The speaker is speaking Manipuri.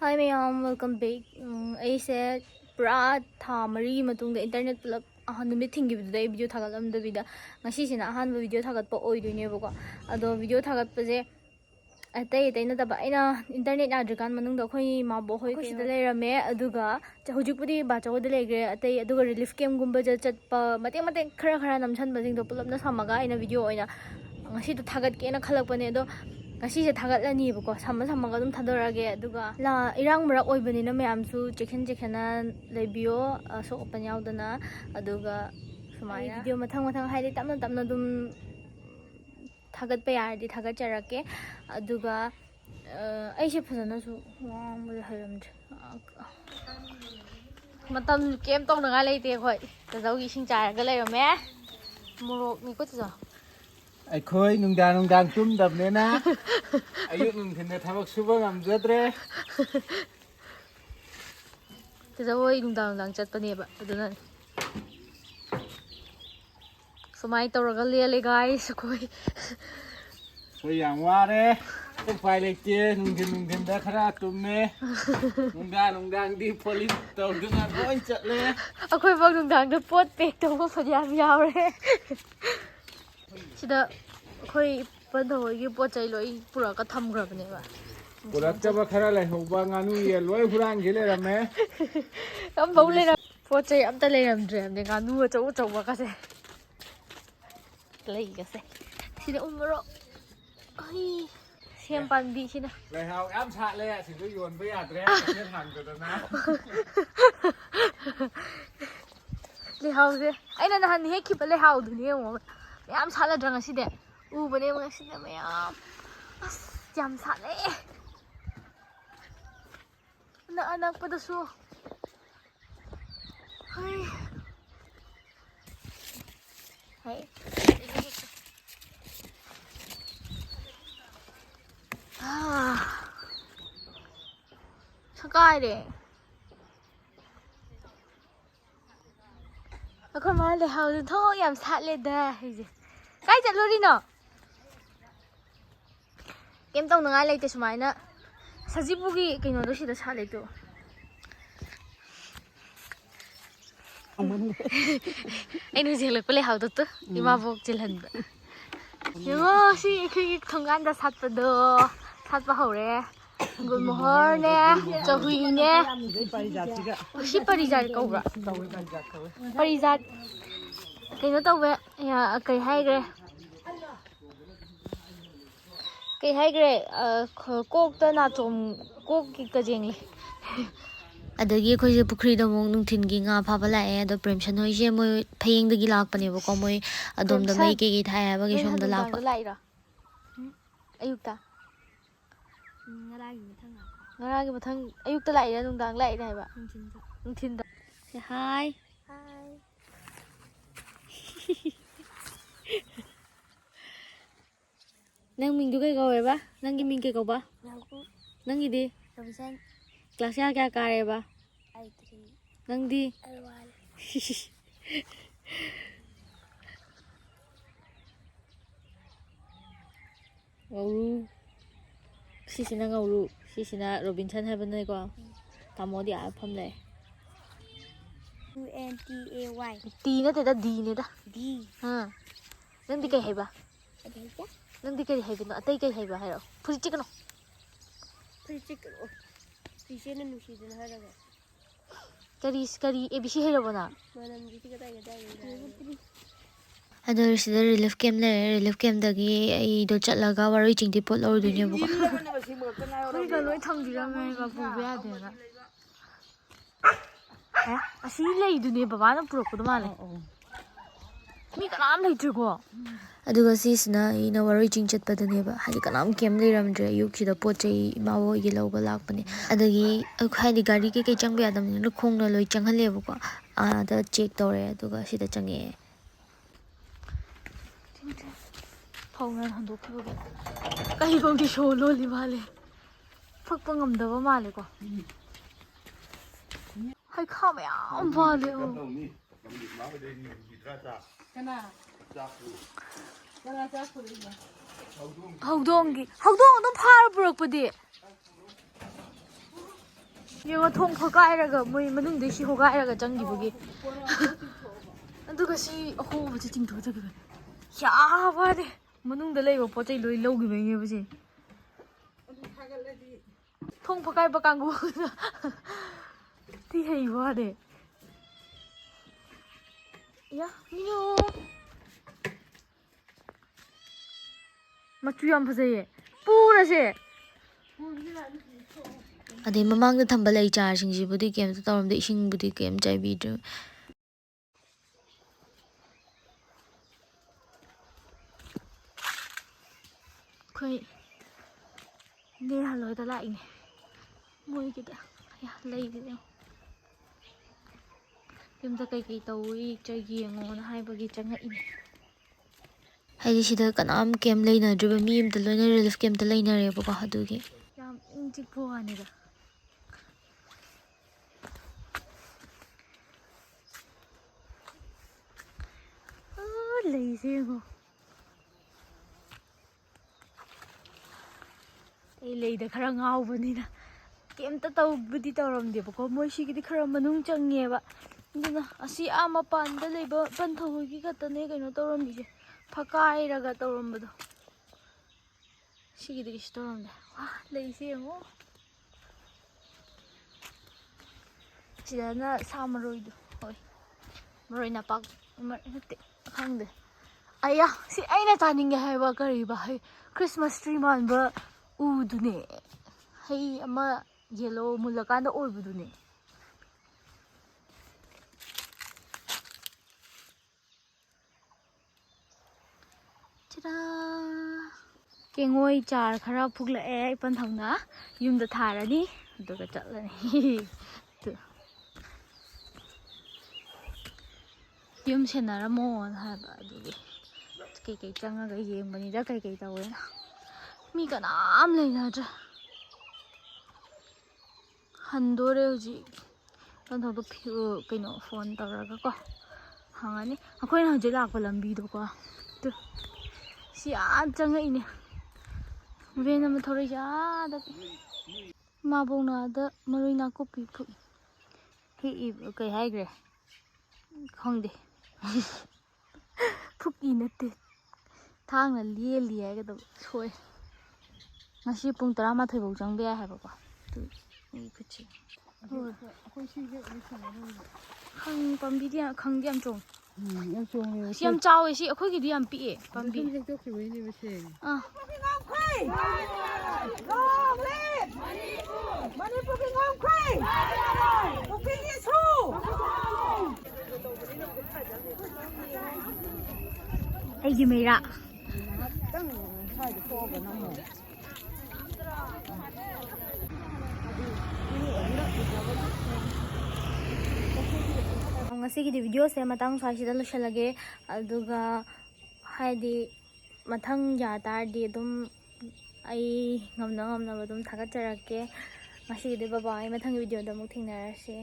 Hi mayam, welcome back. I said pura tha mari matungda internet pulak numit thingibda video thagalamdabida ngasisina ahanba video thagatpa oidoinebako ado video thagatpaje atay na taba aina internet adrikan manungda khoi mabo hoi sida leirame aduga hujukpudi bachawda legre atay aduga relief camp gumba chatpa mateng khara namchanba jingdo pulapna samaga aina video oina ngasi to thagat kena khalakpane ado ngasi se thagatlani bako samaga dum thadorage aduga la irang marak oibani na mayamsu chekhena lebiyo so open yaudana aduga sumaya video mathang haidi tamna dum thagat pa yardi thagat charake aduga aise phajana su wangba haramdre matam kem tong na leite khoi tazau gi sing charaga leirame morok ni ko tza ai khoi nungdang tum dabne na ayuk nungthin da thabak suba ngamjadre tazau nungdang chatpane ba aduna sumai tawraga lele guys khoi yang ware pai lekte nungthin da khara tumme nungdang di police tawduna loi chatle akhoi bang nungdang da pot pek tawba phajam yawre sida khoi pandhogi pochai loi pura ka thamgrabne ba purakta khara lai hoba nganu ye loi hurang gile rame am baule na pochai amta leiramdre amne nganu chau ba ka se lei ka se sida umro ai siam pan bi sina lai hau am cha le sin ko yon ba yadre se hang to na le hau se aina na han he ki ba le hau du ne mo yam sala drang aside u bane mo aside mayam as yam sale na anak pa da su hai sakai de ako ma le hau du tho yam sale da hije kai chat lori no kem tong na ngai leite sumaina sajibugi kaino do sida sale to ai nu jeng lekle hau to ima bok jilhan ba yo si khi thongan da satpa hore good morning chahui ne si parijat kaubra parijat kaino tawbe ya kai haigre kok ta na chom kok ki kajeng le adagi khoi je pukri da mong nungthin gi nga pha bala e do premshan hoi je moi phayeng dagi lakpane ba ko moi adom da mai ke gi thai ba gi som da lakpa ayukta ngaragi mathang ayukta lai ra nungdang lai ra ba nungthin da say hi nang ming du kai gawe ba nang gi ming ke ko ba nang gi di class ya kya kare ba nang di ngauru sisina Robinson haibane ko tamodi a pham le UNTAY T na te da D ne da D ha nang di kai haiba nang di kai haibino atai kai haiba hairo phuri chikano Prisena nusidana haraga kari ABC hairo bana manam jiti kata ado sida relief camp dagi ai do chatlaga waroi chingdi pot lor dunia bu khoi ga loi thamdirame ba bu ya de na asi lei duni baba na purok ko male mi kanam lei trigo aduga sisna ina waroi ching chat padane ba hali kanam kem leiramdre yuk sida pochai mawo gi lawga lakpane adagi khai gari ke changba yadam ne khong na loi changhale bu ko da check tore aduga sida change Phaunan handokhiba kai gong di solo li male phakpa ngamdaba male ko hai khama yam male howdong adum phara purakpadi ꯌꯦꯡꯉꯣ ꯊꯣꯡ ꯍꯣꯒꯥꯏꯔꯒ ꯃꯣꯏ ꯃꯅꯨꯡꯗꯩ ꯁꯤ ꯍꯣꯒꯥꯏꯔꯒ ꯆꯪꯈꯤꯕꯒꯤ ꯑꯗꯨꯒ ꯁꯤ ꯑꯍꯣꯕꯁꯦ ꯆꯤꯡꯊꯣꯛꯆꯈꯤꯕꯅꯦ ꯌꯥꯕꯅꯦ ꯃꯅꯨꯡꯗ ꯂꯩꯕ ꯄꯣꯠ ꯆꯩ ꯂꯣꯏ ꯂꯧꯈꯤꯕꯩꯅꯦꯕ ꯁꯤ ꯊꯣꯡ ꯐꯛꯀꯥꯏꯕ ꯀꯥꯡꯕꯨꯅ ꯊꯤ ꯍꯩꯕ ꯋꯥꯅꯦ ꯌꯥ ꯃꯤꯅꯨ ꯃꯆꯨ ꯌꯥꯝ ꯐꯖꯩꯌꯦ ꯄꯨꯔꯁꯦ ꯑꯗꯩ ꯃꯃꯥꯡꯗ ꯊꯝꯕ ꯂꯩ ꯆꯥꯔꯁꯤꯡꯁꯤꯕꯨꯗꯤ ꯀꯩꯝꯇ ꯇꯧꯔꯝꯗꯦ ꯏꯁꯤꯡꯕꯨꯗꯤ ꯀꯩꯝ ꯆꯥꯏꯕꯤꯗ꯭ꯔꯦ ꯑꯩꯈꯣꯏ ꯅꯦ ꯍꯜꯂꯣꯏꯗ ꯂꯥꯛꯏꯅꯦ ꯃꯣꯏꯒꯤꯗ ꯂꯩꯒꯤꯗ ꯌꯨꯝꯗ ꯀꯩꯀꯩ ꯇꯧꯏ ꯌꯦꯡꯉꯣꯅ ꯍꯥꯏꯕꯒꯤ ꯆꯪꯉꯛꯏꯅꯦ ꯍꯥꯏꯗꯤ ꯁꯤꯗ ꯀꯅꯥꯝ ꯀꯩꯝ ꯂꯩꯅꯗ꯭ꯔꯤꯕ ꯃꯤ ꯑꯃꯇ ꯂꯣꯏꯅ ꯔꯤꯂꯤꯐ ꯀꯦꯝꯇ ꯂꯩꯅꯔꯦꯕꯀꯣ ꯑꯗꯨꯒꯤ ꯌꯥꯝ ꯏꯪ ꯆꯤꯛꯄ ꯋꯥꯅꯤꯗ ꯂꯩꯁꯦ ꯌꯦꯡꯉꯣ ꯑꯩ ꯂꯩꯗ ꯈꯔ ꯉꯥꯎꯕꯅꯤꯅ ꯀꯩꯝꯇ ꯇꯧꯕꯨꯗꯤ ꯇꯧꯔꯝꯗꯦꯕꯀꯣ ꯃꯣꯏ ꯁꯤꯒꯤꯗꯤ ꯈꯔ ꯃꯅꯨꯡ ꯆꯪꯉꯦꯕ ꯑꯗꯨꯅ ꯑꯁꯤ ꯃꯄꯥꯟꯗ ꯂꯩꯕ ꯄꯟꯊꯧꯒꯤ ꯈꯛꯇꯅꯦ ꯀꯩꯅꯣ ꯇꯧꯔꯝꯃꯤꯁꯦ ꯐꯛꯀꯥꯏꯔꯒ ꯇꯧꯔꯝꯕꯗꯣ ꯁꯤꯒꯤꯗꯤ ꯀꯩꯁꯨ ꯇꯧꯔꯝꯗꯦ ꯋꯥ ꯂꯩꯁꯦ ꯌꯦꯡꯉꯣ ꯁꯤꯗꯅ ꯁꯥ ꯃꯔꯣꯏꯗꯣ ꯍꯣꯏ ꯃꯔꯣꯏ ꯅꯄꯥꯛ ꯅꯠꯇꯦ ꯈꯪꯗꯦ ꯑꯌꯥ ꯁꯤ ꯑꯩꯅ ꯆꯥꯅꯤꯡꯉꯦ ꯍꯥꯏꯕ ꯀꯔꯤꯕ ꯍꯩ ꯈ꯭ꯔꯤꯁꯃꯥꯁ ꯇ꯭ꯔꯤ ꯃꯥꯟꯕ ꯎꯗꯨꯅꯦ ꯍꯩ ꯑꯃ ꯌꯦꯜꯂꯣ ꯃꯨꯜꯂꯀꯥꯟꯗ ꯑꯣꯏꯕꯗꯨꯅꯦ ꯀꯦꯡꯉꯣꯏ ꯆꯥꯔ ꯈꯔ ꯐꯨꯛꯂꯛꯑꯦ ꯏꯄꯟꯊꯧꯅ ꯌꯨꯝꯗ ꯊꯥꯔꯅꯤ ꯑꯗꯨꯒ ꯆꯠꯂꯅꯤ ꯌꯨꯝ ꯁꯦꯟꯅꯔꯝꯃꯣꯅ ꯍꯥꯏꯕ ꯑꯗꯨꯒꯤ ꯀꯩꯀꯩ ꯆꯪꯉꯒ ꯌꯦꯡꯕꯅꯤꯗ ꯀꯩꯀꯩ ꯇꯧꯋꯦꯅ ꯃꯤ ꯀꯅꯥꯝ ꯂꯩꯅꯗ꯭ꯔꯦ ꯍꯟꯗꯣꯔꯦ ꯍꯧꯖꯤꯛ ꯏꯄꯟꯊꯧꯗꯣ ꯀꯩꯅꯣ ꯐꯣꯟ ꯇꯧꯔꯒꯀꯣ ꯍꯪꯉꯅꯤ ꯑꯩꯈꯣꯏꯅ ꯍꯧꯖꯤꯛ ꯂꯥꯛꯄ ꯂꯝꯕꯤꯗꯣꯀꯣ ꯁꯤ ꯆꯪꯉꯛꯏꯅꯦ ꯚꯦꯟ ꯑꯃ ꯊꯧꯔꯛꯏꯁꯦ ꯑꯥꯗꯒꯤ ꯏꯃꯥꯕꯣꯛꯅ ꯑꯥꯗ ꯃꯔꯣꯏ ꯅꯥꯀꯨꯞꯄꯤ ꯍꯦꯛꯏ ꯀꯩ ꯍꯥꯏꯈ꯭ꯔꯦ ꯈꯪꯗꯦ ꯐꯨꯛꯏ ꯅꯠꯇꯦ ꯊꯥꯡꯅ ꯂꯦꯜꯂꯤ ꯍꯥꯏꯒꯗꯕ ꯁꯣꯏ ꯉꯁꯤ ꯄꯨꯡ 11 ꯐꯥꯎ ꯆꯪꯕ ꯌꯥꯏ ꯍꯥꯏꯕꯀꯣ ꯑꯗꯨ ꯑꯩ ꯈꯨꯠꯁꯦ ꯄꯥꯝꯕꯤꯗꯤ ꯈꯪꯗꯤ ꯌꯥꯝ ꯆꯣꯡꯉꯦ ꯌꯥꯝ ꯆꯣꯡꯉꯦ ꯁꯤ ꯌꯥꯝ ꯆꯥꯎꯋꯦ ꯁꯤ ꯑꯩꯈꯣꯏꯒꯤꯗꯤ ꯌꯥꯝ ꯄꯤꯛꯑꯦ ꯄꯥꯝꯕꯤ ꯑꯩꯒꯤ ꯃꯩꯔꯥ ꯉꯁꯤꯒꯤꯗꯤ ꯚꯤꯗꯤꯑꯣꯁꯦ ꯃꯇꯥꯡ ꯁ꯭ꯋꯥꯏꯁꯤꯗ ꯂꯣꯏꯁꯤꯜꯂꯒꯦ ꯑꯗꯨꯒ ꯍꯥꯏꯗꯤ ꯃꯊꯪ ꯌꯥ ꯇꯥꯔꯗꯤ ꯑꯗꯨꯝ ꯑꯩ ꯉꯝꯅꯕ ꯑꯗꯨꯝ ꯊꯥꯒꯠꯆꯔꯛꯀꯦ ꯉꯁꯤꯒꯤꯗꯤ ꯕꯕꯥ ꯑꯩ ꯃꯊꯪꯒꯤ ꯚꯤꯗꯤꯑꯣꯗ ꯑꯃꯨꯛ ꯊꯦꯡꯅꯔꯁꯤ